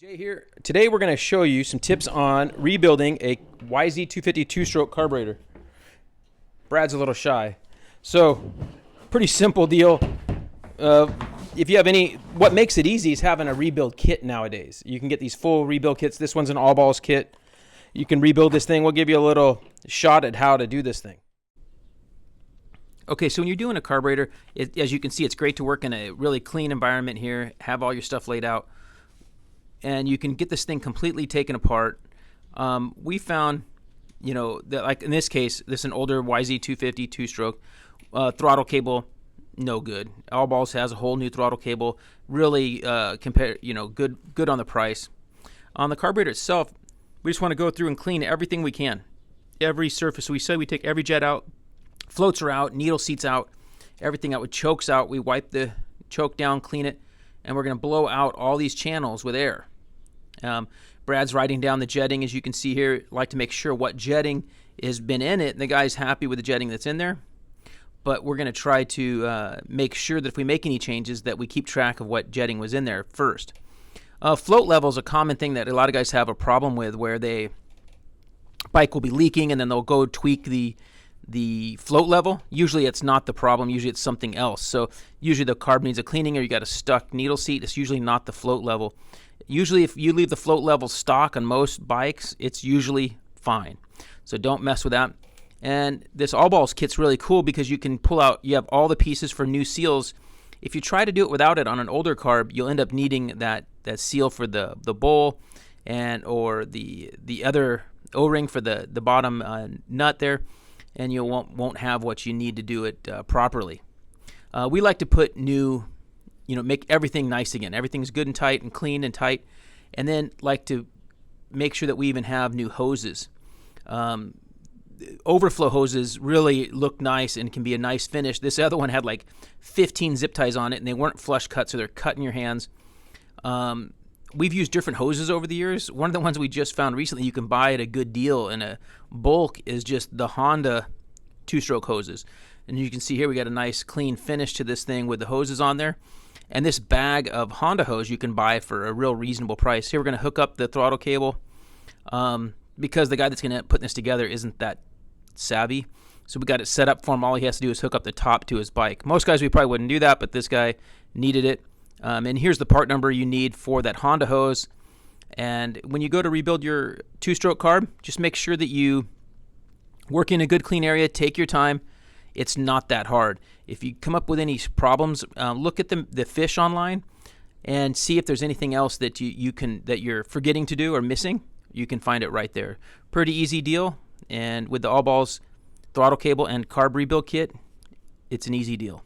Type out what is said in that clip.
Jay here. Today we're going to show you some tips on rebuilding a YZ250 two-stroke carburetor. Brad's a little shy. So, pretty simple deal. If you have what makes it easy is having a rebuild kit nowadays. You can get these full rebuild kits. This one's an all-balls kit. You can rebuild this thing. We'll give you a little shot at how to do this thing. Okay, so when you're doing a carburetor, as you can see, it's great to work in a really clean environment here, have all your stuff laid out, and you can get this thing completely taken apart. We found, that like in this case, this is an older YZ250 two-stroke throttle cable, no good. All Balls has a whole new throttle cable, really good on the price. On the carburetor itself, we just want to go through and clean everything we can, every surface. We said we take every jet out, floats are out, needle seats out, everything out with chokes out. We wipe the choke down, clean it, and we're going to blow out all these channels with air. Brad's writing down the jetting, as you can see here. Like to make sure what jetting has been in it, and the guy's happy with the jetting that's in there. But we're going to try to make sure that if we make any changes that we keep track of what jetting was in there first. Float level is a common thing that a lot of guys have a problem with, where bike will be leaking and then they'll go tweak the float level. Usually it's not the problem. Usually it's something else. So usually the carb needs a cleaning, or you got a stuck needle seat. It's usually not the float level. Usually if you leave the float level stock on most bikes, it's usually fine. So don't mess with that. And this All Balls kit's really cool because you can pull out, you have all the pieces for new seals. If you try to do it without it on an older carb, you'll end up needing that seal for the bowl or the other O-ring for the bottom nut there, and you won't have what you need to do it properly. We like to put make everything nice again. Everything's good and tight and clean and tight, and then like to make sure that we even have new hoses. Overflow hoses really look nice and can be a nice finish. This other one had like 15 zip ties on it, and they weren't flush cut, so they're cut in your hands. We've used different hoses over the years. One of the ones we just found recently you can buy at a good deal in a bulk is just the Honda two-stroke hoses. And you can see here we got a nice clean finish to this thing with the hoses on there. And this bag of Honda hose you can buy for a real reasonable price. Here we're going to hook up the throttle cable because the guy that's going to put this together isn't that savvy. So we got it set up for him. All he has to do is hook up the top to his bike. Most guys, we probably wouldn't do that, but this guy needed it. And here's the part number you need for that Honda hose. And when you go to rebuild your two-stroke carb, just make sure that you work in a good clean area. Take your time. It's not that hard. If you come up with any problems, look at the fish online and see if there's anything else that you're forgetting to do or missing. You can find it right there. Pretty easy deal. And with the All Balls throttle cable and carb rebuild kit, it's an easy deal.